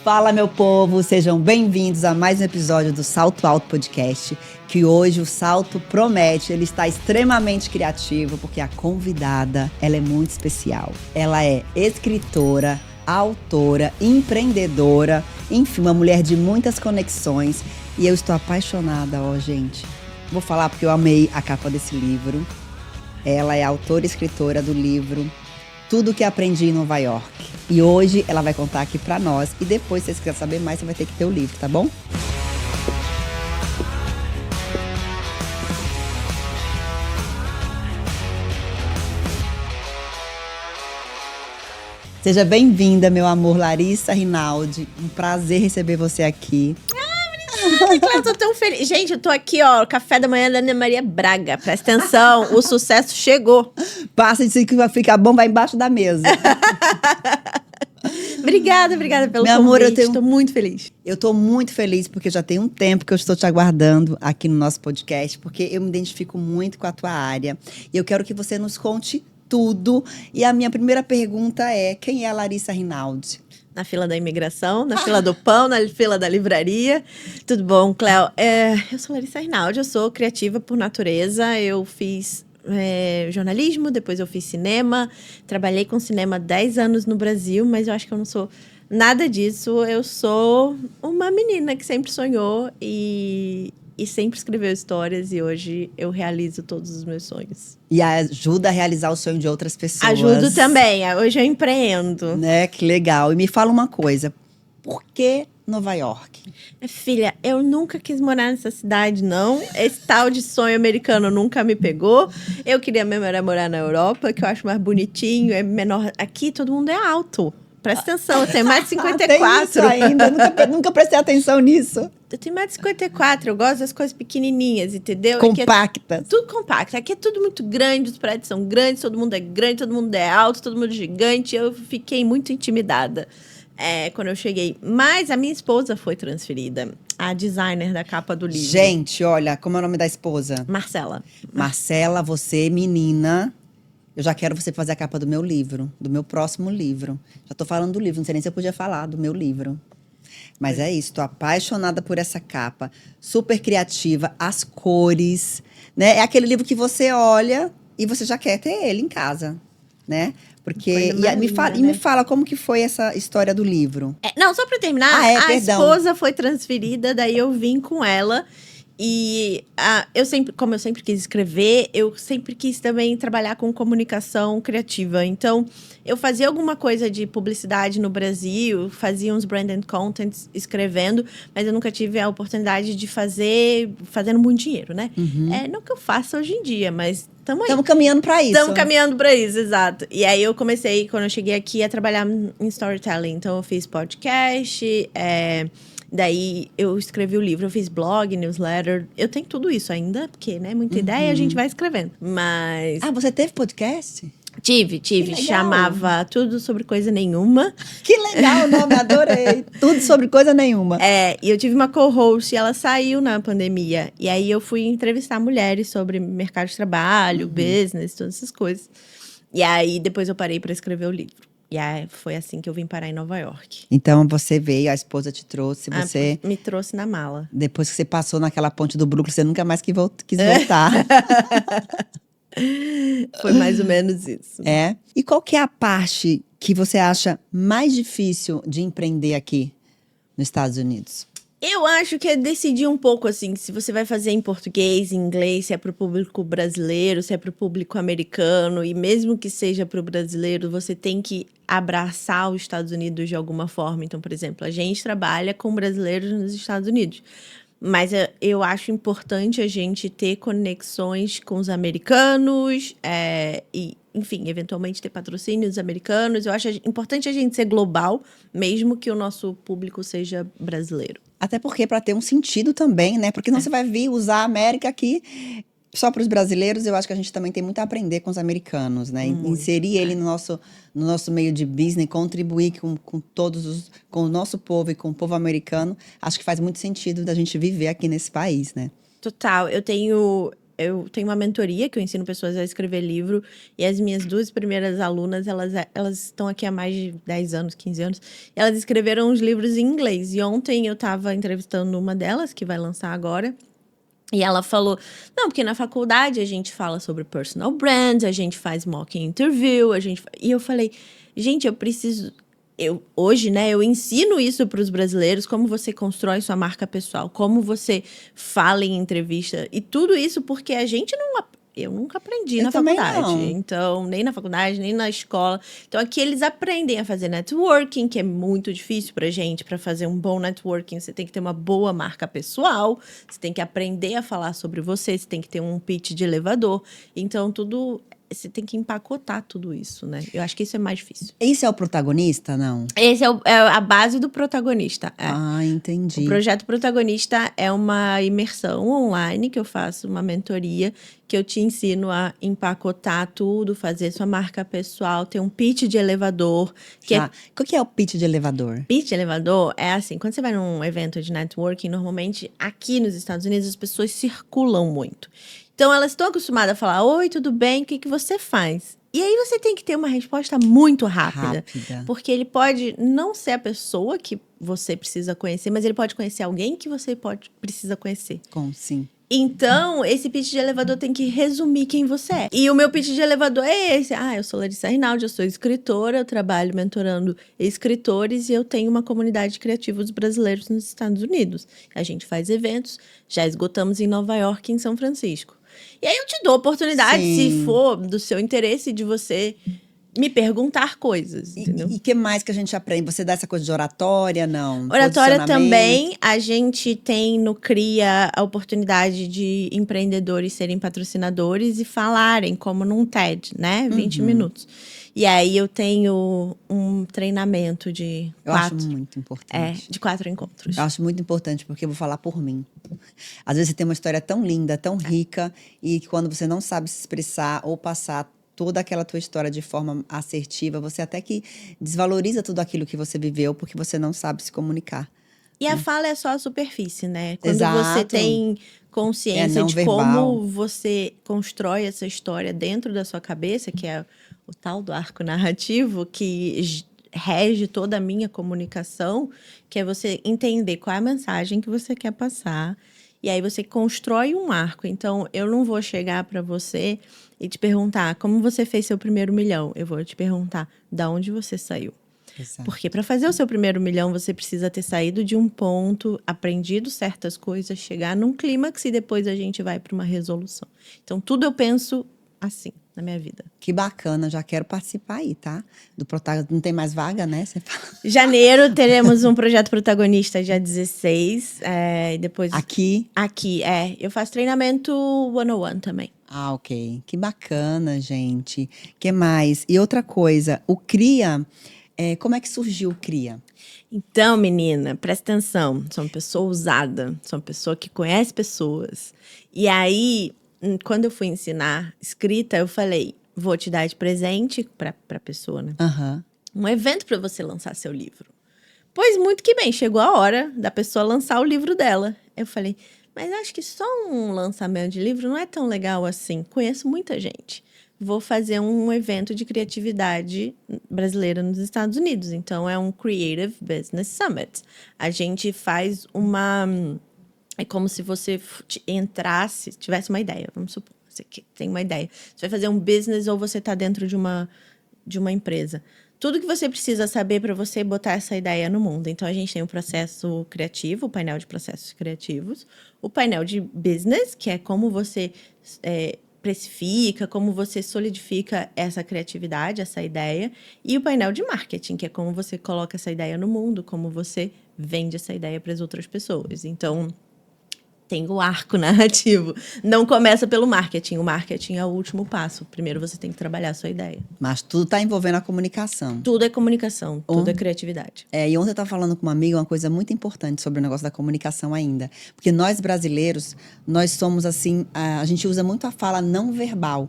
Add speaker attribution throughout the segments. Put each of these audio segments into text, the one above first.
Speaker 1: Fala, meu povo, sejam bem-vindos a mais um episódio do Salto Alto Podcast, que hoje o salto promete, ele está extremamente criativo, porque a convidada, ela é muito especial. Ela é escritora, autora, empreendedora, enfim, uma mulher de muitas conexões, e eu estou apaixonada, gente. Vou falar porque eu amei a capa desse livro. Ela é autora e escritora do livro Tudo que Aprendi em Nova York. E hoje ela vai contar aqui pra nós. E depois, se vocês quiserem saber mais, você vai ter que ter o livro, tá bom? Seja bem-vinda, meu amor, Larissa Rinaldi. Um prazer receber você aqui.
Speaker 2: Eu tô tão feliz. Gente, eu tô aqui, ó, café da manhã da Ana Maria Braga. Presta atenção, o sucesso chegou.
Speaker 1: Passa de que vai ficar bom, vai embaixo da mesa.
Speaker 2: Obrigada pelo
Speaker 1: Meu
Speaker 2: convite.
Speaker 1: amor,
Speaker 2: tô muito feliz.
Speaker 1: Eu tô muito feliz porque já tem um tempo que eu estou te aguardando aqui no nosso podcast, porque eu me identifico muito com a tua área. E eu quero que você nos conte tudo. E a minha primeira pergunta é: quem é a Larissa Rinaldi?
Speaker 2: Na fila da imigração, na fila do pão, na fila da livraria. Tudo bom, Cléo? Eu sou Larissa Rinaldi, eu sou criativa por natureza. Eu fiz jornalismo, depois eu fiz cinema. Trabalhei com cinema 10 anos no Brasil, mas eu acho que eu não sou nada disso. Eu sou uma menina que sempre sonhou e sempre escreveu histórias, e hoje eu realizo todos os meus sonhos.
Speaker 1: E ajuda a realizar o sonho de outras pessoas.
Speaker 2: Ajudo também, hoje eu empreendo.
Speaker 1: Né? Que legal. E me fala uma coisa, por que Nova York?
Speaker 2: Filha, eu nunca quis morar nessa cidade, não. Esse tal de sonho americano nunca me pegou. Eu queria mesmo era morar na Europa, que eu acho mais bonitinho, é menor. Aqui todo mundo é alto. Presta atenção, eu tenho mais de 54.
Speaker 1: Tem isso ainda, nunca prestei atenção nisso.
Speaker 2: Eu tenho mais de 54, eu gosto das coisas pequenininhas, entendeu?
Speaker 1: Compactas.
Speaker 2: Tudo compacto. Aqui é tudo muito grande, os prédios são grandes, todo mundo é grande, todo mundo é alto, todo mundo é gigante. Eu fiquei muito intimidada quando eu cheguei. Mas a minha esposa foi transferida, a designer da capa do livro.
Speaker 1: Gente, olha, como é o nome da esposa?
Speaker 2: Marcela.
Speaker 1: Marcela, você, menina... Eu já quero você fazer a capa do meu livro, do meu próximo livro. Já tô falando do livro, não sei nem se eu podia falar do meu livro. Mas é isso, tô apaixonada por essa capa. Super criativa, as cores, né? É aquele livro que você olha e você já quer ter ele em casa, né? Porque me fala como que foi essa história do livro.
Speaker 2: Não, só pra terminar, a esposa foi transferida, daí eu vim com ela. E como eu sempre quis escrever, eu sempre quis também trabalhar com comunicação criativa. Então, eu fazia alguma coisa de publicidade no Brasil, fazia uns branded contents escrevendo, mas eu nunca tive a oportunidade de fazendo muito dinheiro, né?
Speaker 1: Uhum.
Speaker 2: Não que eu faça hoje em dia, mas estamos
Speaker 1: caminhando para isso.
Speaker 2: Estamos caminhando para isso, exato. E aí eu comecei, quando eu cheguei aqui, a trabalhar em storytelling. Então, eu fiz podcast, daí eu escrevi o livro, eu fiz blog, newsletter. Eu tenho tudo isso ainda, porque, né, muita ideia, a gente vai escrevendo. Mas...
Speaker 1: você teve podcast?
Speaker 2: Tive. Chamava Tudo Sobre Coisa Nenhuma.
Speaker 1: Que legal o nome, adorei. Tudo Sobre Coisa Nenhuma.
Speaker 2: E eu tive uma co-host e ela saiu na pandemia. E aí eu fui entrevistar mulheres sobre mercado de trabalho, business, todas essas coisas. E aí depois eu parei para escrever o livro. E aí foi assim que eu vim parar em Nova York.
Speaker 1: Então você veio, a esposa te trouxe, você...
Speaker 2: Me trouxe na mala.
Speaker 1: Depois que você passou naquela ponte do Brooklyn, você nunca mais quis voltar.
Speaker 2: Foi mais ou menos isso.
Speaker 1: E qual que é a parte que você acha mais difícil de empreender aqui nos Estados Unidos?
Speaker 2: Eu acho que é decidir um pouco, assim, se você vai fazer em português, em inglês, se é para o público brasileiro, se é para o público americano. E mesmo que seja para o brasileiro, você tem que abraçar os Estados Unidos de alguma forma. Então, por exemplo, a gente trabalha com brasileiros nos Estados Unidos. Mas eu acho importante a gente ter conexões com os americanos e, enfim, eventualmente ter patrocínios americanos. Eu acho importante a gente ser global, mesmo que o nosso público seja brasileiro.
Speaker 1: Até porque para ter um sentido também, né? Porque não você vai vir usar a América aqui só para os brasileiros. Eu acho que a gente também tem muito a aprender com os americanos, né? Inserir ele no nosso meio de business, contribuir com com o nosso povo e com o povo americano. Acho que faz muito sentido da gente viver aqui nesse país, né?
Speaker 2: Total. Eu tenho eu tenho uma mentoria que eu ensino pessoas a escrever livro. E as minhas 2 primeiras alunas, elas estão aqui há mais de 10 anos, 15 anos. Elas escreveram os livros em inglês. E ontem eu estava entrevistando uma delas, que vai lançar agora. E ela falou, não, porque na faculdade a gente fala sobre personal brand, a gente faz mock interview, E eu falei, gente, hoje, né, eu ensino isso para os brasileiros, como você constrói sua marca pessoal, como você fala em entrevista, e tudo isso porque eu nunca aprendi na faculdade.
Speaker 1: Não.
Speaker 2: Então, nem na faculdade, nem na escola. Então, aqui eles aprendem a fazer networking, que é muito difícil pra gente. Para fazer um bom networking, você tem que ter uma boa marca pessoal, você tem que aprender a falar sobre você tem que ter um pitch de elevador. Então, você tem que empacotar tudo isso, né? Eu acho que isso é mais difícil.
Speaker 1: Esse é o protagonista, não?
Speaker 2: Esse é a base do protagonista.
Speaker 1: Ah, entendi.
Speaker 2: O projeto protagonista é uma imersão online que eu faço, uma mentoria, que eu te ensino a empacotar tudo, fazer sua marca pessoal, ter um pitch de elevador.
Speaker 1: O que é o pitch de elevador?
Speaker 2: Pitch de elevador é assim, quando você vai num evento de networking, normalmente aqui nos Estados Unidos as pessoas circulam muito. Então, elas estão acostumadas a falar, oi, tudo bem, o que você faz? E aí, você tem que ter uma resposta muito rápida. Porque ele pode não ser a pessoa que você precisa conhecer, mas ele pode conhecer alguém que você precisa conhecer.
Speaker 1: Sim.
Speaker 2: Então, esse pitch de elevador tem que resumir quem você é. E o meu pitch de elevador é esse. Eu sou Larissa Rinaldi, eu sou escritora, eu trabalho mentorando escritores e eu tenho uma comunidade de criativos brasileiros nos Estados Unidos. A gente faz eventos, já esgotamos em Nova York e em São Francisco. E aí eu te dou a oportunidade, se for do seu interesse, de você me perguntar coisas, entendeu?
Speaker 1: E o que mais que a gente aprende? Você dá essa coisa de oratória, não?
Speaker 2: Oratória também. A gente tem no CRIA a oportunidade de empreendedores serem patrocinadores e falarem, como num TED, né? 20 minutos. E aí eu tenho um treinamento de 4.
Speaker 1: Acho muito importante.
Speaker 2: De 4 encontros.
Speaker 1: Eu acho muito importante, porque eu vou falar por mim. Às vezes você tem uma história tão linda, tão rica, e quando você não sabe se expressar ou passar toda aquela tua história de forma assertiva, você até que desvaloriza tudo aquilo que você viveu, porque você não sabe se comunicar.
Speaker 2: E a fala é só a superfície, né? Quando
Speaker 1: Exato.
Speaker 2: você tem consciência de
Speaker 1: verbal.
Speaker 2: como você constrói essa história dentro da sua cabeça, que é o tal do arco narrativo, que rege toda a minha comunicação, que é você entender qual é a mensagem que você quer passar. E aí você constrói um arco. Então, eu não vou chegar para você e te perguntar como você fez seu primeiro milhão. Eu vou te perguntar de onde você saiu.
Speaker 1: Exato.
Speaker 2: Porque para fazer o seu primeiro milhão, você precisa ter saído de um ponto, aprendido certas coisas, chegar num clímax e depois a gente vai para uma resolução. Então, tudo eu penso assim na minha vida.
Speaker 1: Que bacana, já quero participar aí, tá? Do protagonista. Não tem mais vaga, né? Você fala.
Speaker 2: Janeiro teremos um projeto protagonista, dia 16. E depois... Aqui, eu faço treinamento 101 também.
Speaker 1: Ok. Que bacana, gente. Que mais? E outra coisa, o CRIA, como é que surgiu o CRIA?
Speaker 2: Então, menina, presta atenção. Sou uma pessoa ousada, sou uma pessoa que conhece pessoas. E aí, quando eu fui ensinar escrita, eu falei, vou te dar de presente pra pessoa, né? Um evento para você lançar seu livro. Pois muito que bem, chegou a hora da pessoa lançar o livro dela. Eu falei, mas acho que só um lançamento de livro não é tão legal assim. Conheço muita gente. Vou fazer um evento de criatividade brasileira nos Estados Unidos. Então, é um Creative Business Summit. A gente faz é como se você entrasse, tivesse uma ideia. Vamos supor, você tem uma ideia. Você vai fazer um business ou você está dentro de uma empresa. Tudo que você precisa saber para você botar essa ideia no mundo. Então, a gente tem o processo criativo, o painel de processos criativos. O painel de business, que é como você precifica, como você solidifica essa criatividade, essa ideia. E o painel de marketing, que é como você coloca essa ideia no mundo, como você vende essa ideia para as outras pessoas. Então, tem o arco narrativo. Não começa pelo marketing. O marketing é o último passo. Primeiro você tem que trabalhar a sua ideia.
Speaker 1: Mas tudo está envolvendo a comunicação.
Speaker 2: Tudo é comunicação, tudo é criatividade.
Speaker 1: E ontem eu estava falando com uma amiga uma coisa muito importante sobre o negócio da comunicação ainda. Porque nós brasileiros, nós somos assim, a gente usa muito a fala não verbal.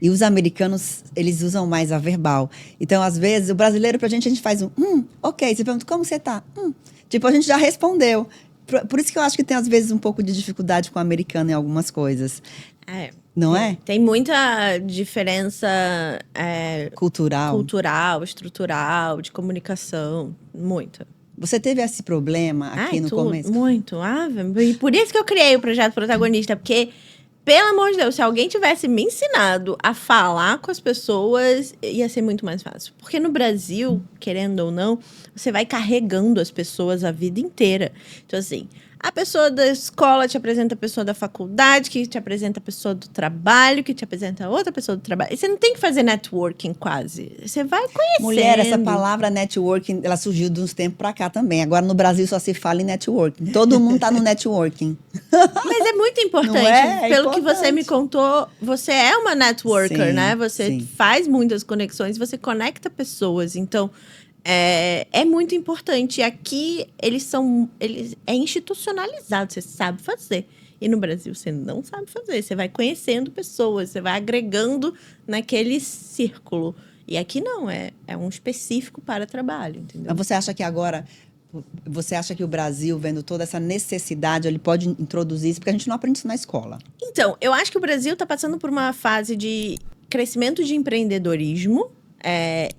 Speaker 1: E os americanos, eles usam mais a verbal. Então, às vezes, o brasileiro, pra gente faz ok. Você pergunta, como você tá? Tipo, a gente já respondeu. Por isso que eu acho que tem, às vezes, um pouco de dificuldade com o americano em algumas coisas. Não é?
Speaker 2: Tem muita diferença
Speaker 1: Cultural,
Speaker 2: estrutural, de comunicação. Muita.
Speaker 1: Você teve esse problema aqui no começo?
Speaker 2: Muito. E por isso que eu criei o Projeto Protagonista, porque, pelo amor de Deus, se alguém tivesse me ensinado a falar com as pessoas, ia ser muito mais fácil. Porque no Brasil, querendo ou não, você vai carregando as pessoas a vida inteira. Então, assim, a pessoa da escola te apresenta a pessoa da faculdade, que te apresenta a pessoa do trabalho, que te apresenta a outra pessoa do trabalho. E você não tem que fazer networking quase. Você vai conhecendo.
Speaker 1: Mulher, essa palavra networking, ela surgiu de uns tempos pra cá também. Agora no Brasil só se fala em networking. Todo mundo tá no networking.
Speaker 2: Mas é muito importante.
Speaker 1: Não é? É
Speaker 2: Pelo que
Speaker 1: importante.
Speaker 2: você me contou, você é uma networker,
Speaker 1: Sim,
Speaker 2: né? Você
Speaker 1: sim.
Speaker 2: faz muitas conexões, você conecta pessoas. Então, é muito importante. Aqui, eles é institucionalizado, você sabe fazer. E no Brasil, você não sabe fazer. Você vai conhecendo pessoas, você vai agregando naquele círculo. E aqui não, é um específico para trabalho, entendeu?
Speaker 1: Mas você acha que o Brasil, vendo toda essa necessidade, ele pode introduzir isso? Porque a gente não aprende isso na escola.
Speaker 2: Então, eu acho que o Brasil está passando por uma fase de crescimento de empreendedorismo.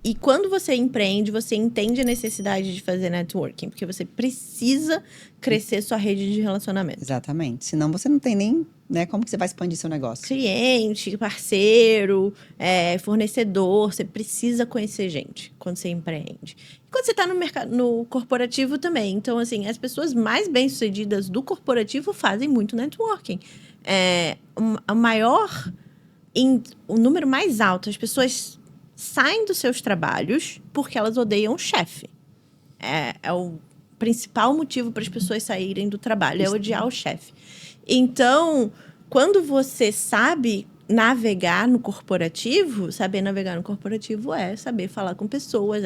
Speaker 2: E quando você empreende, você entende a necessidade de fazer networking, porque você precisa crescer sua rede de relacionamento.
Speaker 1: Exatamente. Senão você não tem nem, né, como que você vai expandir seu negócio?
Speaker 2: Cliente, parceiro, fornecedor, você precisa conhecer gente quando você empreende. E quando você está no mercado, no corporativo também. Então, assim, as pessoas mais bem-sucedidas do corporativo fazem muito networking. O número mais alto, as pessoas saem dos seus trabalhos porque elas odeiam o chefe. É o principal motivo para as pessoas saírem do trabalho, é odiar o chefe. Então, quando você sabe navegar no corporativo, saber navegar no corporativo é saber falar com pessoas,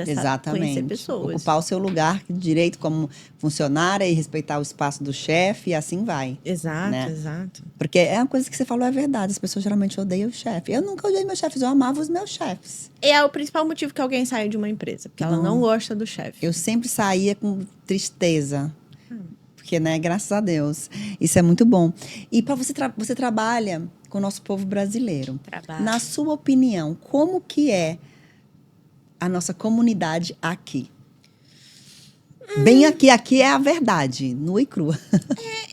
Speaker 2: conhecer pessoas.
Speaker 1: Ocupar o seu lugar direito como funcionária e respeitar o espaço do chefe e assim vai.
Speaker 2: Exato,
Speaker 1: né?
Speaker 2: Exato.
Speaker 1: Porque é uma coisa que você falou, é verdade. As pessoas geralmente odeiam o chefe. Eu nunca odiei meus chefes, eu amava os meus chefes.
Speaker 2: É o principal motivo que alguém sai de uma empresa, porque ela não gosta do chefe.
Speaker 1: Eu sempre saía com tristeza. Porque, né, graças a Deus. Isso é muito bom. E para você trabalha com o nosso povo brasileiro.
Speaker 2: Trabalho.
Speaker 1: Na sua opinião, como que é a nossa comunidade aqui? Bem aqui é a verdade, nua e crua.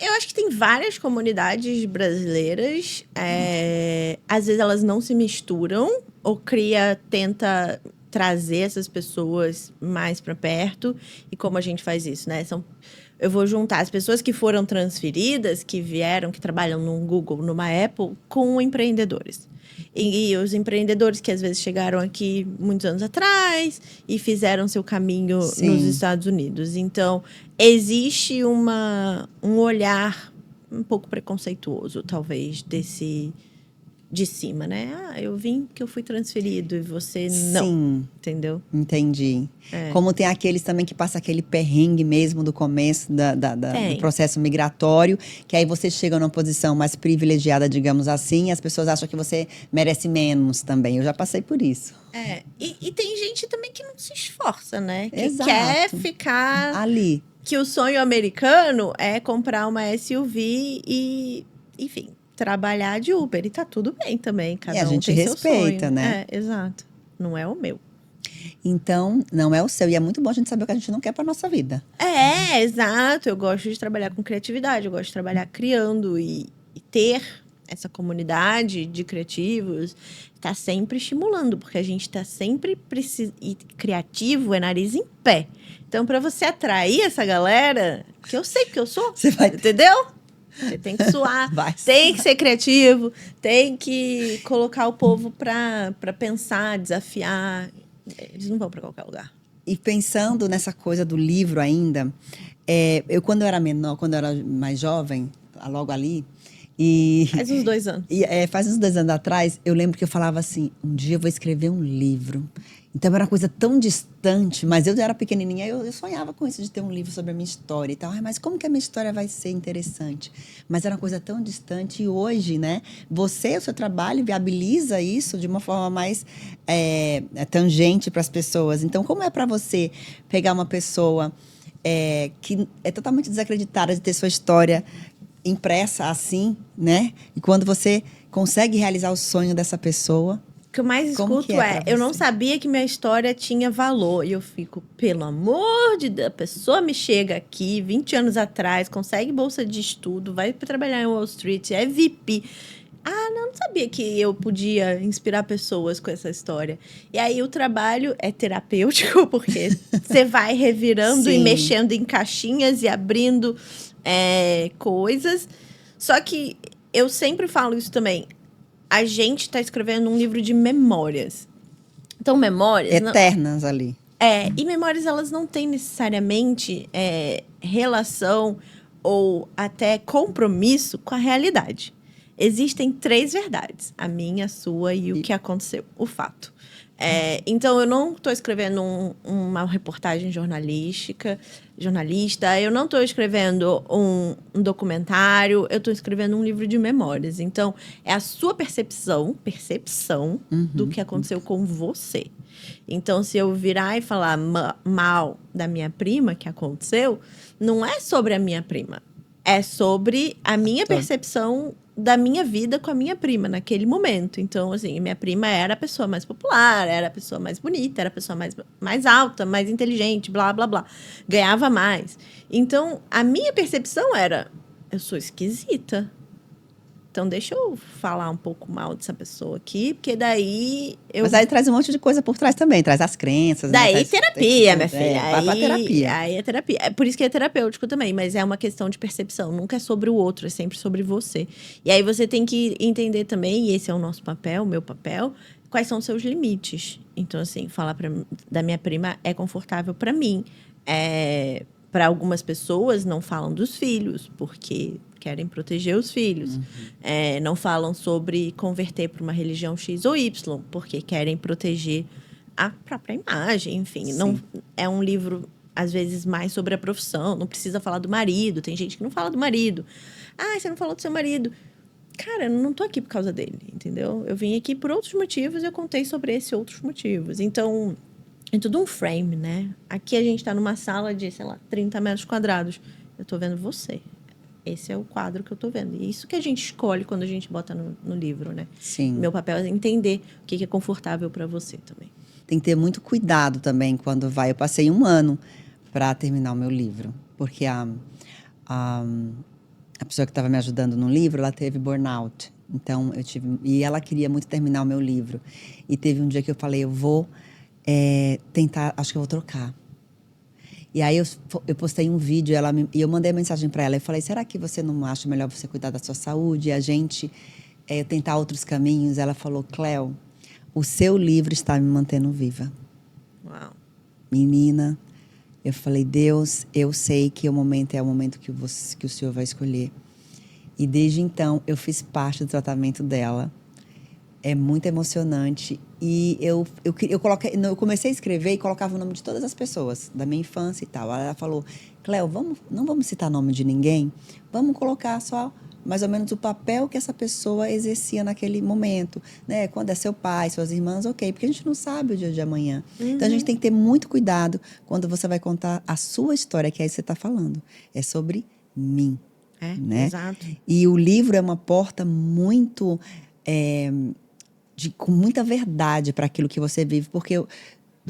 Speaker 2: Eu acho que tem várias comunidades brasileiras. Às vezes elas não se misturam, ou tenta trazer essas pessoas mais para perto. E como a gente faz isso, né? Eu vou juntar as pessoas que foram transferidas, que trabalham no Google, numa Apple, com empreendedores. E os empreendedores que às vezes chegaram aqui muitos anos atrás e fizeram seu caminho nos Estados Unidos. Então, existe um olhar um pouco preconceituoso, talvez, de cima, né? Eu vim porque eu fui transferido e você não.
Speaker 1: Sim.
Speaker 2: Entendeu?
Speaker 1: Entendi. Como tem aqueles também que passam aquele perrengue mesmo do começo do processo migratório, que aí você chega numa posição mais privilegiada, digamos assim, e as pessoas acham que você merece menos também. Eu já passei por isso.
Speaker 2: E tem gente também que não se esforça, né? Que
Speaker 1: Exato.
Speaker 2: quer ficar
Speaker 1: ali.
Speaker 2: Que o sonho americano é comprar uma SUV e, enfim, trabalhar de Uber. E tá tudo bem também, cada
Speaker 1: E a
Speaker 2: um
Speaker 1: gente
Speaker 2: tem
Speaker 1: respeita,
Speaker 2: seu sonho.
Speaker 1: né?
Speaker 2: Exato. Não é o meu.
Speaker 1: Então, não é o seu. E é muito bom a gente saber o que a gente não quer pra nossa vida.
Speaker 2: Exato. Eu gosto de trabalhar com criatividade, eu gosto de trabalhar criando e ter essa comunidade de criativos, tá sempre estimulando, porque a gente tá sempre e criativo é nariz em pé. Então, para você atrair essa galera, que eu sei que eu sou, entendeu? Você tem que suar, tem que ser criativo, tem que colocar o povo para pensar, desafiar. Eles não vão para qualquer lugar.
Speaker 1: E pensando nessa coisa do livro ainda, eu quando eu era menor, quando eu era mais jovem, logo ali,
Speaker 2: faz uns 2 anos.
Speaker 1: Faz uns 2 anos atrás, eu lembro que eu falava assim, um dia eu vou escrever um livro. Então era uma coisa tão distante, mas eu era pequenininha, eu sonhava com isso de ter um livro sobre a minha história e tal. Mas como que a minha história vai ser interessante? Mas era uma coisa tão distante e hoje, né? O seu trabalho viabiliza isso de uma forma mais tangente para as pessoas. Então, como é para você pegar uma pessoa que é totalmente desacreditada de ter sua história impressa assim, né? E quando você consegue realizar o sonho dessa pessoa.
Speaker 2: O que eu mais
Speaker 1: Como
Speaker 2: escuto
Speaker 1: que é pra
Speaker 2: eu não
Speaker 1: você?
Speaker 2: sabia que minha história tinha valor. E eu fico, pelo amor de Deus, a pessoa me chega aqui 20 anos atrás, consegue bolsa de estudo, vai para trabalhar em Wall Street, é VIP. Ah, não sabia que eu podia inspirar pessoas com essa história. E aí o trabalho é terapêutico, porque você vai revirando e
Speaker 1: Sim.
Speaker 2: mexendo em caixinhas e abrindo coisas. Só que eu sempre falo isso também. A gente está escrevendo um livro de memórias. Então, memórias...
Speaker 1: Eternas ali.
Speaker 2: E memórias, elas não têm necessariamente relação ou até compromisso com a realidade. Existem 3 verdades. A minha, a sua e o que aconteceu. O fato. Então, eu não estou escrevendo uma reportagem jornalista. Eu não estou escrevendo um documentário. Eu estou escrevendo um livro de memórias. Então, é a sua percepção do que aconteceu com você. Então, se eu virar e falar mal da minha prima, que aconteceu, não é sobre a minha prima. É sobre a minha percepção da minha vida com a minha prima naquele momento. Então, assim, minha prima era a pessoa mais popular, era a pessoa mais bonita, era a pessoa mais alta, mais inteligente, blá, blá, blá. Ganhava mais. Então, a minha percepção era, eu sou esquisita. Então, deixa eu falar um pouco mal dessa pessoa aqui, porque daí...
Speaker 1: Mas aí traz um monte de coisa por trás também. Traz as crenças.
Speaker 2: Daí
Speaker 1: né?
Speaker 2: terapia, minha filha.
Speaker 1: Vai pra terapia.
Speaker 2: Aí é terapia. É por isso que é terapêutico também, mas é uma questão de percepção. Nunca é sobre o outro, é sempre sobre você. E aí você tem que entender também, e esse é o nosso papel, o meu papel, quais são os seus limites. Então, assim, falar da minha prima é confortável pra mim. Para algumas pessoas, não falam dos filhos, porque querem proteger os filhos. Não falam sobre converter para uma religião X ou Y, porque querem proteger a própria imagem. Enfim, não, é um livro, às vezes, mais sobre a profissão. Não precisa falar do marido. Tem gente que não fala do marido. Ah, você não falou do seu marido. Cara, eu não tô aqui por causa dele, entendeu? Eu vim aqui por outros motivos e eu contei sobre esses outros motivos. Então... é tudo um frame, né? Aqui a gente tá numa sala de, 30 metros quadrados. Eu tô vendo você. Esse é o quadro que eu tô vendo. E isso que a gente escolhe quando a gente bota no livro, né?
Speaker 1: Sim.
Speaker 2: Meu papel é entender o que é confortável para você também.
Speaker 1: Tem que ter muito cuidado também quando vai. Eu passei 1 ano para terminar o meu livro. Porque a pessoa que estava me ajudando no livro, ela teve burnout. Então, e ela queria muito terminar o meu livro. E teve um dia que eu falei, eu vou... tentar, acho que eu vou trocar. E aí eu postei um vídeo e eu mandei mensagem para ela. Eu falei, será que você não acha melhor você cuidar da sua saúde e a gente tentar outros caminhos? Ela falou, Cleo, o seu livro está me mantendo viva.
Speaker 2: Uau.
Speaker 1: Menina, eu falei, Deus, eu sei que o momento é o momento que o Senhor vai escolher. E desde então, eu fiz parte do tratamento dela. É muito emocionante. E eu comecei a escrever e colocava o nome de todas as pessoas, da minha infância e tal. Ela falou, Cleo, não vamos citar nome de ninguém, vamos colocar só mais ou menos o papel que essa pessoa exercia naquele momento. Né? Quando é seu pai, suas irmãs, ok, porque a gente não sabe o dia de amanhã. Então, a gente tem que ter muito cuidado quando você vai contar a sua história, que é isso que você está falando. É sobre mim. Né?
Speaker 2: Exato.
Speaker 1: E o livro é uma porta muito... com muita verdade para aquilo que você vive, porque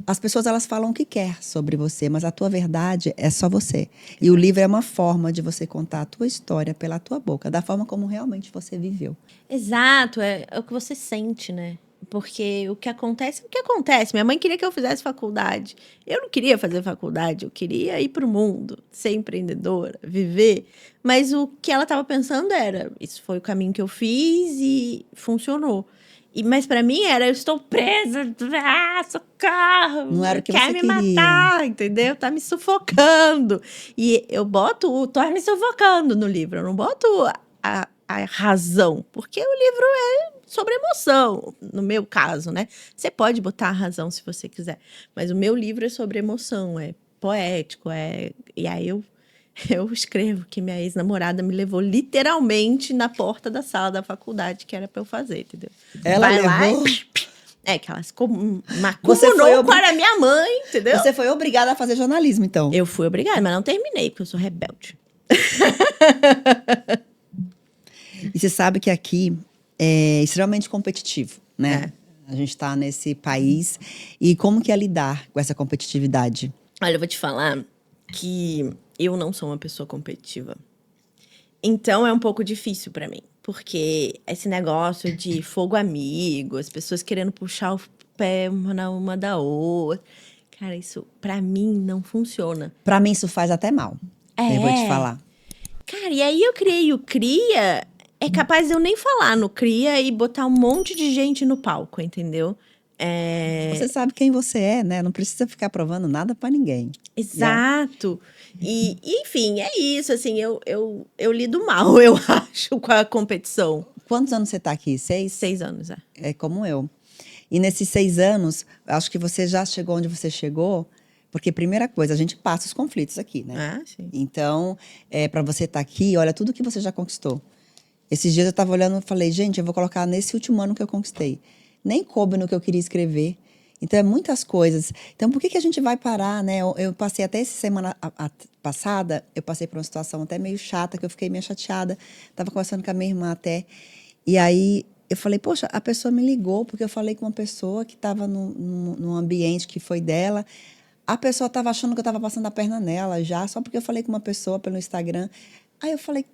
Speaker 1: as pessoas elas falam o que quer sobre você, mas a tua verdade é só você. E o livro é uma forma de você contar a tua história pela tua boca, da forma como realmente você viveu.
Speaker 2: Exato, é o que você sente, né? Porque o que acontece é o que acontece. Minha mãe queria que eu fizesse faculdade. Eu não queria fazer faculdade, eu queria ir para o mundo, ser empreendedora, viver. Mas o que ela estava pensando era, isso foi o caminho que eu fiz e funcionou. Mas pra mim eu estou presa, socorro,
Speaker 1: Não era o que
Speaker 2: quer
Speaker 1: você
Speaker 2: me
Speaker 1: queria.
Speaker 2: matar, entendeu? Tá me sufocando. E eu boto o tô me sufocando no livro, eu não boto a razão, porque o livro é sobre emoção, no meu caso, né? Você pode botar a razão se você quiser, mas o meu livro é sobre emoção, é poético, e aí eu escrevo que minha ex-namorada me levou literalmente na porta da sala da faculdade que era pra eu fazer, entendeu?
Speaker 1: Ela
Speaker 2: Vai lá
Speaker 1: levou?
Speaker 2: que ela ficou
Speaker 1: Você foi
Speaker 2: com a minha mãe, entendeu?
Speaker 1: Você foi obrigada a fazer jornalismo, então.
Speaker 2: Eu fui obrigada, mas não terminei, porque eu sou rebelde.
Speaker 1: E você sabe que aqui é extremamente competitivo, né? A gente está nesse país. E como que é lidar com essa competitividade?
Speaker 2: Olha, eu vou te falar que eu não sou uma pessoa competitiva. Então é um pouco difícil pra mim, porque esse negócio de fogo amigo, as pessoas querendo puxar o pé uma da outra, cara, isso pra mim não funciona.
Speaker 1: Para mim, isso faz até mal. Eu vou te falar.
Speaker 2: Cara, e aí eu criei o Cria, é capaz de eu nem falar no Cria e botar um monte de gente no palco, entendeu?
Speaker 1: Você sabe quem você é, né? Não precisa ficar provando nada para ninguém.
Speaker 2: Exato. E, enfim, é isso, assim, eu lido mal, eu acho, com a competição.
Speaker 1: Quantos anos você está aqui? 6?
Speaker 2: 6 anos,
Speaker 1: É como eu. E nesses 6 anos, acho que você já chegou onde você chegou, porque, primeira coisa, a gente passa os conflitos aqui, né?
Speaker 2: Ah, sim.
Speaker 1: Então, para você estar aqui, olha tudo que você já conquistou. Esses dias eu estava olhando e falei, gente, eu vou colocar nesse último ano que eu conquistei. Nem coube no que eu queria escrever. Então, é muitas coisas. Então, por que a gente vai parar, né? Eu passei até essa semana passada, eu passei por uma situação até meio chata, que eu fiquei meio chateada. Estava conversando com a minha irmã até. E aí, eu falei, poxa, a pessoa me ligou, porque eu falei com uma pessoa que estava num ambiente que foi dela. A pessoa estava achando que eu estava passando a perna nela já, só porque eu falei com uma pessoa pelo Instagram. Aí eu falei,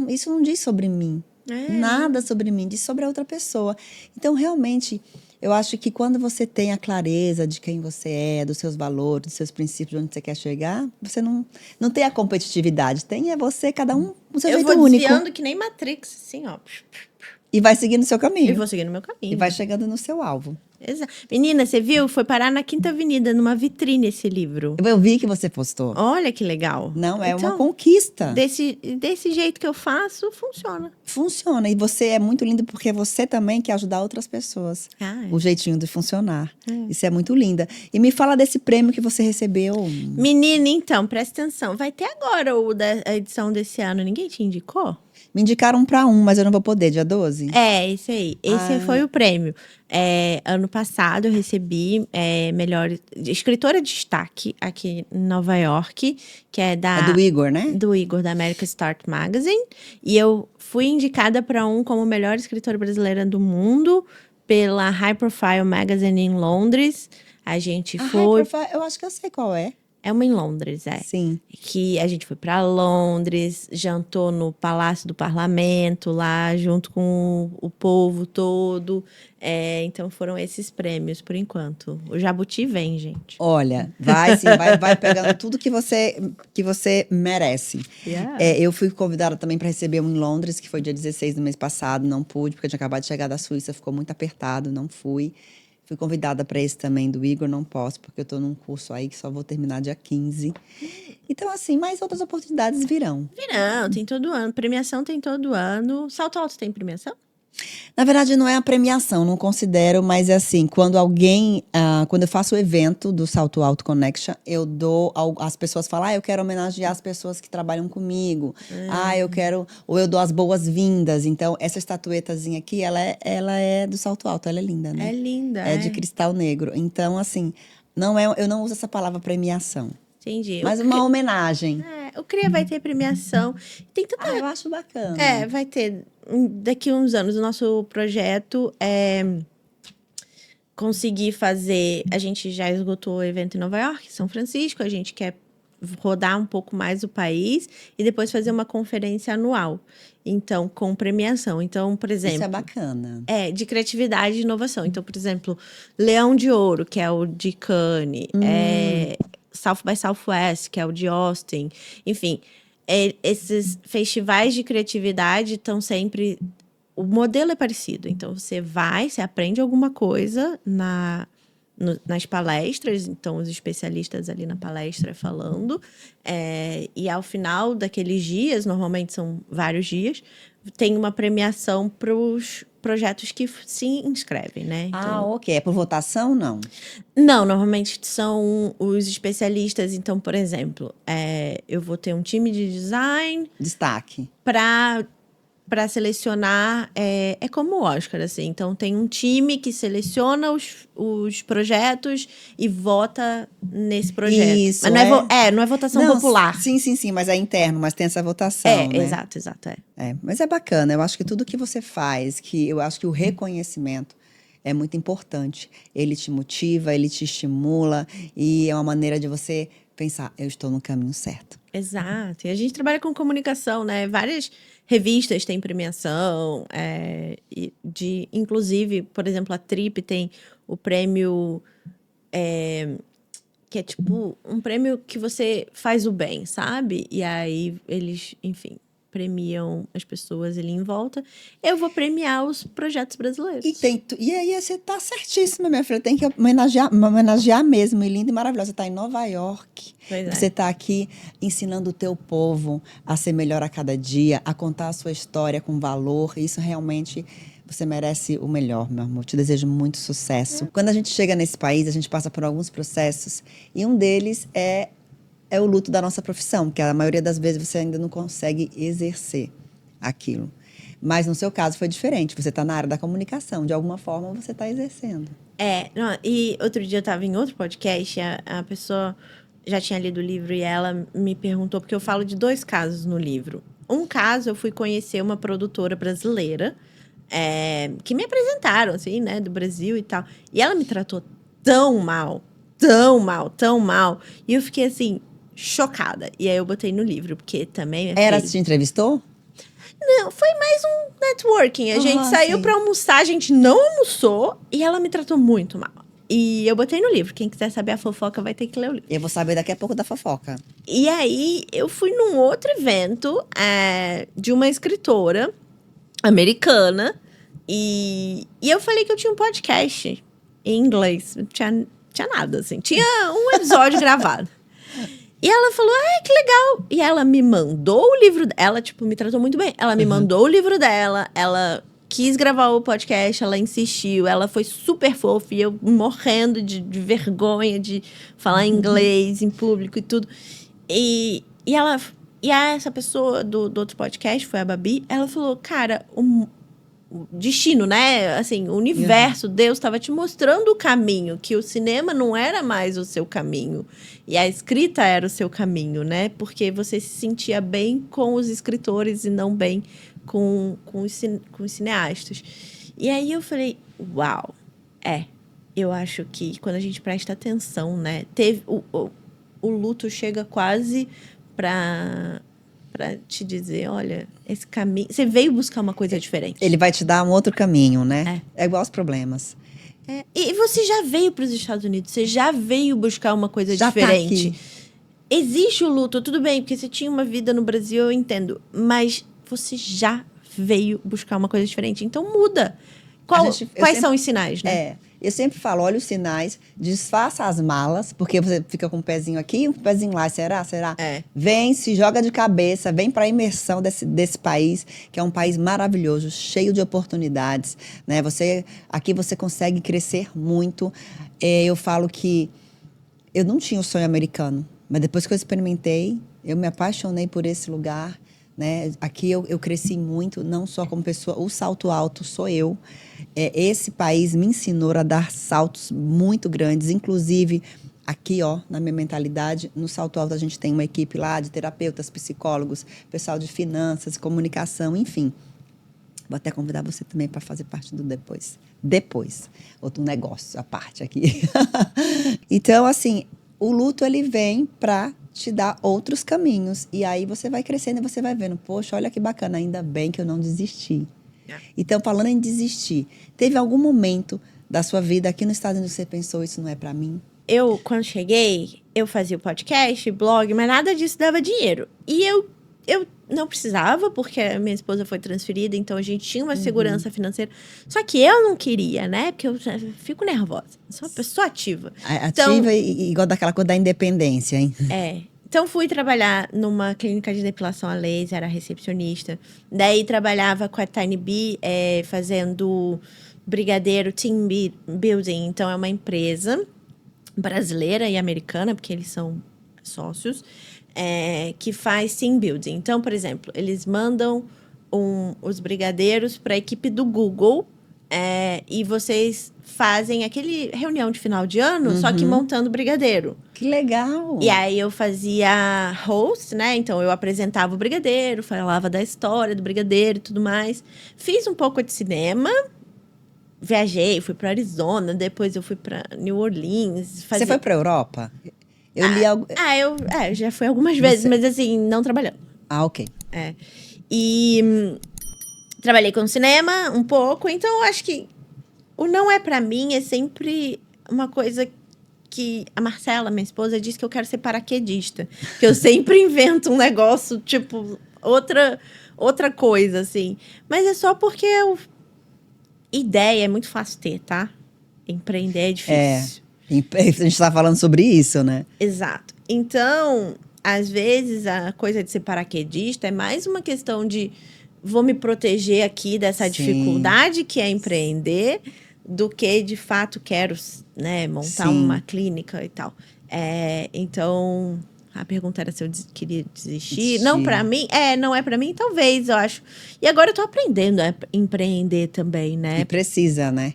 Speaker 1: isso não diz sobre mim. Nada sobre mim, diz sobre a outra pessoa. Então, realmente, eu acho que quando você tem a clareza de quem você é, dos seus valores, dos seus princípios, de onde você quer chegar, você não tem a competitividade. Tem você, cada um, o seu jeito
Speaker 2: Eu vou
Speaker 1: único.
Speaker 2: desviando que nem Matrix, assim, ó.
Speaker 1: E vai seguindo o seu caminho.
Speaker 2: E vou seguindo meu caminho.
Speaker 1: E vai chegando no seu alvo.
Speaker 2: Exato. Menina, você viu? Foi parar na Quinta Avenida, numa vitrine, esse livro.
Speaker 1: Eu vi que você postou.
Speaker 2: Olha que legal.
Speaker 1: Não, é
Speaker 2: Então,
Speaker 1: uma conquista.
Speaker 2: Desse jeito que eu faço, funciona.
Speaker 1: Funciona. E você é muito lindo porque você também quer ajudar outras pessoas. O jeitinho de funcionar. Isso é muito linda. E me fala desse prêmio que você recebeu.
Speaker 2: Menina, então, presta atenção. Vai ter agora a edição desse ano. Ninguém te indicou?
Speaker 1: Me indicaram para mas eu não vou poder, dia 12?
Speaker 2: Esse aí. Esse foi o prêmio. Ano passado eu recebi melhor escritora de destaque aqui em Nova York, que é
Speaker 1: do Igor, né?
Speaker 2: Do Igor, da American Start Magazine. E eu fui indicada para como melhor escritora brasileira do mundo pela High Profile Magazine em Londres. A gente foi...
Speaker 1: High Profile, eu acho que eu sei qual é.
Speaker 2: É uma em Londres,
Speaker 1: Sim.
Speaker 2: Que a gente foi para Londres, jantou no Palácio do Parlamento, lá junto com o povo todo. Então foram esses prêmios, por enquanto. O Jabuti vem, gente.
Speaker 1: Olha, vai sim, vai pegando tudo que você merece. Eu fui convidada também para receber um em Londres, que foi dia 16 do mês passado, não pude, porque eu tinha acabado de chegar da Suíça, ficou muito apertado, não fui. Fui convidada para esse também do Igor, não posso, porque eu estou num curso aí que só vou terminar dia 15. Então, assim, mais outras oportunidades virão.
Speaker 2: Tem todo ano. Premiação tem todo ano. Salto Alto tem premiação?
Speaker 1: Na verdade, não é a premiação, não considero, mas é assim, quando eu faço o evento do Salto Alto Connection, eu dou, as pessoas falam, eu quero homenagear as pessoas que trabalham comigo, eu quero, ou eu dou as boas-vindas. Então, essa estatuetazinha aqui, ela é do Salto Alto, ela é linda, né?
Speaker 2: É linda.
Speaker 1: É de cristal negro. Então, assim, eu não uso essa palavra premiação.
Speaker 2: Entendi.
Speaker 1: Mas uma homenagem.
Speaker 2: O CRIA vai ter premiação. Tem tanta...
Speaker 1: eu acho bacana.
Speaker 2: Vai ter. Daqui a uns anos, o nosso projeto é conseguir fazer... A gente já esgotou o evento em Nova York, São Francisco. A gente quer rodar um pouco mais o país e depois fazer uma conferência anual. Então, com premiação. Então, por exemplo...
Speaker 1: Isso é bacana.
Speaker 2: De criatividade e inovação. Então, por exemplo, Leão de Ouro, que é o de Cannes. South by Southwest, que é o de Austin. Enfim, esses festivais de criatividade estão sempre... O modelo é parecido. Então, você aprende alguma coisa nas palestras. Então, os especialistas ali na palestra falando. E ao final daqueles dias, normalmente são vários dias, tem uma premiação para os projetos que se inscrevem, né? Então,
Speaker 1: ok. É por votação, não?
Speaker 2: Não, normalmente são os especialistas. Então, por exemplo, eu vou ter um time de design...
Speaker 1: Destaque.
Speaker 2: Para para selecionar, é como o Oscar, assim. Então, tem um time que seleciona os projetos e vota nesse projeto.
Speaker 1: Isso,
Speaker 2: Mas não é votação
Speaker 1: Não,
Speaker 2: popular.
Speaker 1: sim, mas é interno, mas tem essa votação, né?
Speaker 2: Exato.
Speaker 1: Mas é bacana, eu acho que tudo que você faz, eu acho que o reconhecimento é muito importante. Ele te motiva, ele te estimula e é uma maneira de você pensar, eu estou no caminho certo.
Speaker 2: Exato. E a gente trabalha com comunicação, né? Várias revistas têm premiação, inclusive, por exemplo, a Trip tem o prêmio, que é tipo um prêmio que você faz o bem, sabe? E aí eles, enfim, premiam as pessoas ali em volta. Eu vou premiar os projetos brasileiros.
Speaker 1: E aí você tá certíssima, minha filha. Tem que homenagear mesmo. E linda e maravilhosa. Você tá em Nova York.
Speaker 2: Pois é.
Speaker 1: Você tá aqui ensinando o teu povo a ser melhor a cada dia, a contar a sua história com valor. Isso realmente você merece o melhor, meu amor. Te desejo muito sucesso. Quando a gente chega nesse país, a gente passa por alguns processos. E um deles é o luto da nossa profissão, que a maioria das vezes você ainda não consegue exercer aquilo. Mas no seu caso foi diferente. Você está na área da comunicação, de alguma forma você está exercendo.
Speaker 2: E outro dia eu estava em outro podcast, a pessoa já tinha lido o livro e ela me perguntou, porque eu falo de 2 casos no livro. Um caso, eu fui conhecer uma produtora brasileira, que me apresentaram, assim, né, do Brasil e tal. E ela me tratou tão mal. E eu fiquei, assim, chocada. E aí eu botei no livro, porque também...
Speaker 1: Ela te entrevistou?
Speaker 2: Não, foi mais um networking. A gente saiu pra almoçar, a gente não almoçou e ela me tratou muito mal. E eu botei no livro. Quem quiser saber a fofoca vai ter que ler o livro.
Speaker 1: Eu vou saber daqui a pouco da fofoca.
Speaker 2: E aí, eu fui num outro evento de uma escritora americana. E eu falei que eu tinha um podcast em inglês. Não tinha nada, assim. Tinha um episódio gravado. E ela falou, que legal. E ela me mandou o livro. Ela, tipo, me tratou muito bem. Ela me mandou o livro dela. Ela quis gravar o podcast, ela insistiu. Ela foi super fofa. E eu morrendo de vergonha de falar inglês em público e tudo. E essa pessoa do outro podcast, foi a Babi, ela falou, cara, o destino, né? Assim, o universo, Deus estava te mostrando o caminho, que o cinema não era mais o seu caminho. E a escrita era o seu caminho, né? Porque você se sentia bem com os escritores e não bem com os cineastas. E aí eu falei, uau, eu acho que quando a gente presta atenção, né? O luto chega quase para te dizer, olha, esse caminho... Você veio buscar uma coisa diferente.
Speaker 1: Ele vai te dar um outro caminho, né? É igual aos problemas.
Speaker 2: E você já veio para os Estados Unidos, você já veio buscar uma coisa diferente.
Speaker 1: Tá aqui.
Speaker 2: Existe o luto, tudo bem, porque você tinha uma vida no Brasil, eu entendo. Mas você já veio buscar uma coisa diferente. Então muda. Quais são os sinais, né?
Speaker 1: Eu sempre falo, olha os sinais, desfaça as malas, porque você fica com um pezinho aqui e um pezinho lá. Será? Vem, se joga de cabeça, vem para a imersão desse país, que é um país maravilhoso, cheio de oportunidades, né? Aqui você consegue crescer muito. Eu falo que eu não tinha o sonho americano, mas depois que eu experimentei, eu me apaixonei por esse lugar. Né? Aqui eu cresci muito, não só como pessoa, o salto alto sou eu. Esse país me ensinou a dar saltos muito grandes, inclusive aqui, na minha mentalidade, no salto alto a gente tem uma equipe lá de terapeutas, psicólogos, pessoal de finanças, comunicação, enfim. Vou até convidar você também para fazer parte do depois, outro negócio à parte aqui. Então, assim, o luto ele vem para te dar outros caminhos. E aí você vai crescendo e você vai vendo, poxa, olha que bacana, ainda bem que eu não desisti. Então, falando em desistir, teve algum momento da sua vida aqui nos Estados Unidos que você pensou, isso não é pra mim?
Speaker 2: Eu, quando cheguei, eu fazia o podcast, blog, mas nada disso dava dinheiro. E eu não precisava, porque a minha esposa foi transferida, então a gente tinha uma segurança financeira. Só que eu não queria, né? Porque eu fico nervosa. Eu sou uma pessoa ativa.
Speaker 1: Ativa e igual daquela coisa da independência, hein?
Speaker 2: Então, fui trabalhar numa clínica de depilação a laser, era recepcionista. Daí, trabalhava com a Tiny Bee, fazendo brigadeiro team building. Então, é uma empresa brasileira e americana, porque eles são sócios, que faz team building. Então, por exemplo, eles mandam os brigadeiros para a equipe do Google. E vocês fazem aquele reunião de final de ano, só que montando brigadeiro.
Speaker 1: Que legal!
Speaker 2: E aí eu fazia host, né? Então eu apresentava o brigadeiro, falava da história do brigadeiro e tudo mais. Fiz um pouco de cinema. Viajei, fui para Arizona, depois eu fui para New Orleans.
Speaker 1: Você foi para Europa? Eu li algo.
Speaker 2: Eu já fui algumas vezes, mas assim, não trabalhando.
Speaker 1: Ok.
Speaker 2: E trabalhei com cinema um pouco, então eu acho que o não é pra mim é sempre uma coisa que a Marcela, minha esposa, diz que eu quero ser paraquedista. Que eu sempre invento um negócio, tipo, outra coisa, assim. Mas é só porque ideia é muito fácil ter, tá? Empreender é difícil.
Speaker 1: A gente tá falando sobre isso, né?
Speaker 2: Exato. Então, às vezes, a coisa de ser paraquedista é mais uma questão de vou me proteger aqui dessa dificuldade que é empreender, do que de fato quero, né, montar uma clínica e tal. Então, a pergunta era se eu queria desistir. Não para mim, não é para mim, talvez, eu acho. E agora eu tô aprendendo a empreender também, né?
Speaker 1: E precisa, né?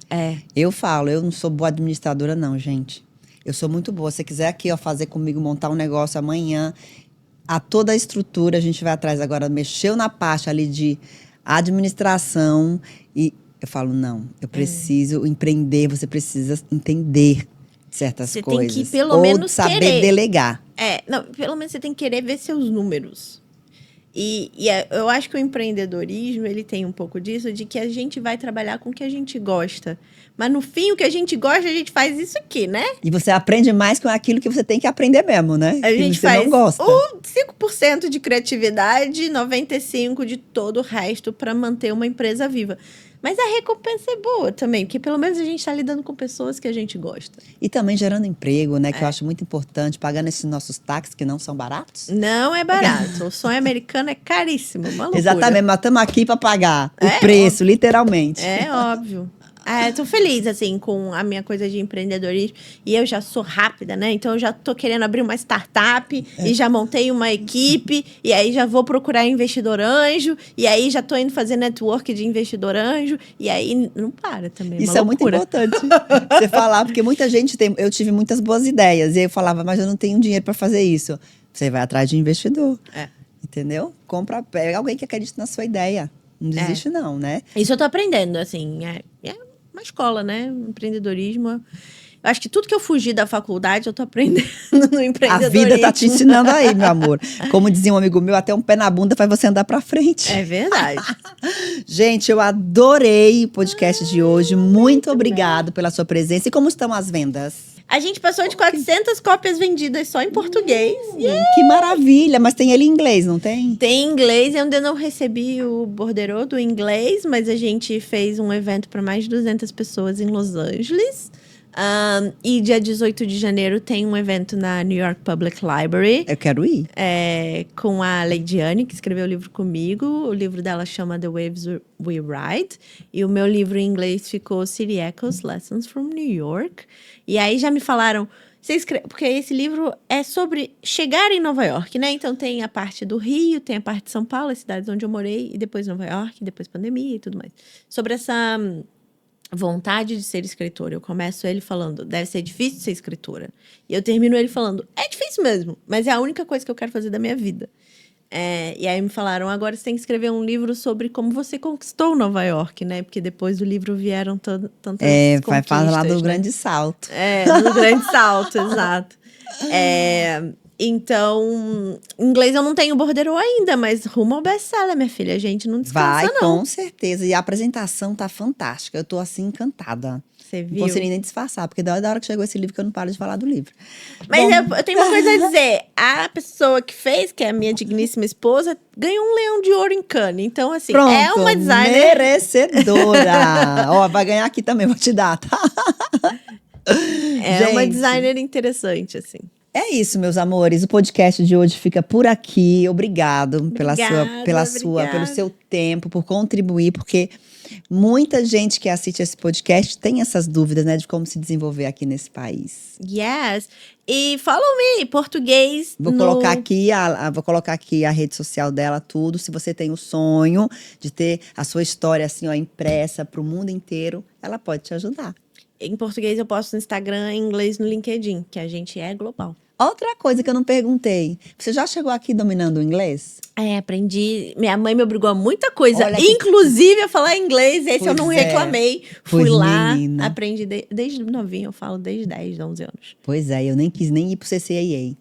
Speaker 1: Eu falo, eu não sou boa administradora não, gente. Eu sou muito boa. Se você quiser aqui, fazer comigo, montar um negócio amanhã, toda a estrutura, a gente vai atrás agora, mexeu na parte ali de administração e eu falo, não, eu preciso empreender, você precisa entender certas coisas.
Speaker 2: Você tem que pelo menos
Speaker 1: saber
Speaker 2: querer.
Speaker 1: Delegar.
Speaker 2: Não, pelo menos você tem que querer ver seus números. E eu acho que o empreendedorismo, ele tem um pouco disso, de que a gente vai trabalhar com o que a gente gosta. Mas no fim, o que a gente gosta, a gente faz isso aqui, né?
Speaker 1: E você aprende mais com aquilo que você tem que aprender mesmo, né?
Speaker 2: A gente
Speaker 1: você
Speaker 2: faz
Speaker 1: não gosta.
Speaker 2: 5% de criatividade, 95% de todo o resto para manter uma empresa viva. Mas a recompensa é boa também, porque pelo menos a gente está lidando com pessoas que a gente gosta.
Speaker 1: E também gerando emprego, né? Que eu acho muito importante, pagando esses nossos táxis que não são baratos.
Speaker 2: Não é barato. O sonho americano é caríssimo, uma loucura.
Speaker 1: Exatamente, mas estamos aqui para pagar o preço, literalmente.
Speaker 2: É óbvio. Tô feliz, assim, com a minha coisa de empreendedorismo. E eu já sou rápida, né? Então, eu já tô querendo abrir uma startup e já montei uma equipe. E aí, já vou procurar investidor anjo. E aí, já tô indo fazer network de investidor anjo. E aí, não para também,
Speaker 1: Isso é muito importante você falar, porque muita gente tem... Eu tive muitas boas ideias. E aí, eu falava, mas eu não tenho dinheiro para fazer isso. Você vai atrás de investidor. Entendeu? Pega alguém que acredite na sua ideia. Não desiste não, né?
Speaker 2: Isso eu tô aprendendo, assim. É uma escola, né? Empreendedorismo. Eu acho que tudo que eu fugi da faculdade, eu tô aprendendo no empreendedorismo.
Speaker 1: A vida tá te ensinando aí, meu amor. Como dizia um amigo meu, até um pé na bunda faz você andar pra frente.
Speaker 2: É verdade.
Speaker 1: Gente, eu adorei o podcast de hoje. Muito obrigada pela sua presença. E como estão as vendas?
Speaker 2: A gente passou de 400 cópias vendidas só em português.
Speaker 1: Que maravilha! Mas tem ele em inglês, não tem?
Speaker 2: Tem em inglês. Eu ainda não recebi o borderô do inglês, mas a gente fez um evento para mais de 200 pessoas em Los Angeles. E dia 18 de janeiro tem um evento na New York Public Library.
Speaker 1: Eu quero ir.
Speaker 2: Com a Leidiane, que escreveu o livro comigo. O livro dela chama The Waves We Ride. E o meu livro em inglês ficou City Echoes, Lessons from New York. E aí já me falaram, porque esse livro é sobre chegar em Nova York, né? Então tem a parte do Rio, tem a parte de São Paulo, as cidades onde eu morei, e depois Nova York, depois pandemia e tudo mais. Sobre essa vontade de ser escritora. Eu começo ele falando, deve ser difícil ser escritora. E eu termino ele falando, é difícil mesmo, mas é a única coisa que eu quero fazer da minha vida. E aí me falaram, agora você tem que escrever um livro sobre como você conquistou Nova York, né? Porque depois do livro vieram tantas conquistas.
Speaker 1: Vai falar lá do Grande Salto.
Speaker 2: Do Grande Salto, exato. Então, em inglês eu não tenho borderô ainda, mas rumo ao best-seller, minha filha. A gente não descansa, não.
Speaker 1: Com certeza. E a apresentação tá fantástica. Eu tô, assim, encantada.
Speaker 2: Você viu?
Speaker 1: Não consegui nem disfarçar, porque da hora que chegou esse livro que eu não paro de falar do livro.
Speaker 2: Mas eu tenho uma coisa a dizer. A pessoa que fez, que é a minha digníssima esposa, ganhou um Leão de Ouro em Cannes. Então, assim,
Speaker 1: pronto,
Speaker 2: é uma designer...
Speaker 1: merecedora. Vai ganhar aqui também, vou te dar, tá?
Speaker 2: Uma designer interessante, assim.
Speaker 1: É isso, meus amores. O podcast de hoje fica por aqui. Obrigado pelo seu tempo, por contribuir, porque Muita gente que assiste esse podcast tem essas dúvidas, né, de como se desenvolver aqui nesse país.
Speaker 2: Yes. E follow me, português.
Speaker 1: Vou colocar aqui a rede social dela, tudo. Se você tem o sonho de ter a sua história assim, ó, impressa para o mundo inteiro, ela pode te ajudar.
Speaker 2: Em português eu posto no Instagram, em inglês no LinkedIn, que a gente é global.
Speaker 1: Outra coisa que eu não perguntei. Você já chegou aqui dominando o inglês?
Speaker 2: Aprendi. Minha mãe me obrigou a muita coisa,
Speaker 1: Olha que-
Speaker 2: inclusive a falar inglês. Esse eu
Speaker 1: Pois
Speaker 2: não
Speaker 1: é.
Speaker 2: reclamei. Fui
Speaker 1: Pois,
Speaker 2: lá,
Speaker 1: menina.
Speaker 2: aprendi desde novinho. Eu falo desde 10, 11 anos.
Speaker 1: Pois é, eu nem quis nem ir pro CCAA.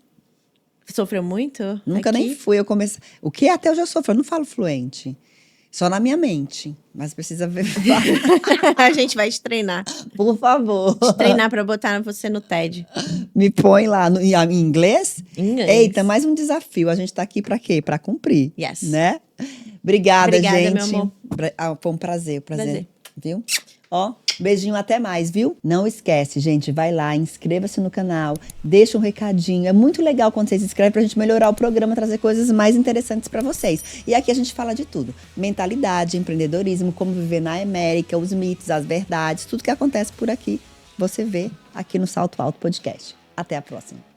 Speaker 2: Sofreu muito?
Speaker 1: Nunca
Speaker 2: aqui?
Speaker 1: nem fui. Eu comecei. O que até eu já sofro, eu não falo fluente. Só na minha mente. Mas precisa ver.
Speaker 2: A gente vai te treinar.
Speaker 1: Por favor.
Speaker 2: Treinar pra botar você no TED.
Speaker 1: Me põe lá em inglês.
Speaker 2: Em inglês.
Speaker 1: Eita, mais um desafio. A gente tá aqui pra quê? Pra cumprir.
Speaker 2: Yes.
Speaker 1: Né? Obrigada,
Speaker 2: Obrigada,
Speaker 1: gente.
Speaker 2: meu amor.
Speaker 1: Foi um prazer.
Speaker 2: Prazer.
Speaker 1: Viu? Ó, beijinho, até mais, viu? Não esquece, gente, vai lá, inscreva-se no canal, deixa um recadinho. É muito legal quando vocês se inscrevem pra gente melhorar o programa, trazer coisas mais interessantes pra vocês. E aqui a gente fala de tudo. Mentalidade, empreendedorismo, como viver na América, os mitos, as verdades, tudo que acontece por aqui, você vê aqui no Salto Alto Podcast. Até a próxima.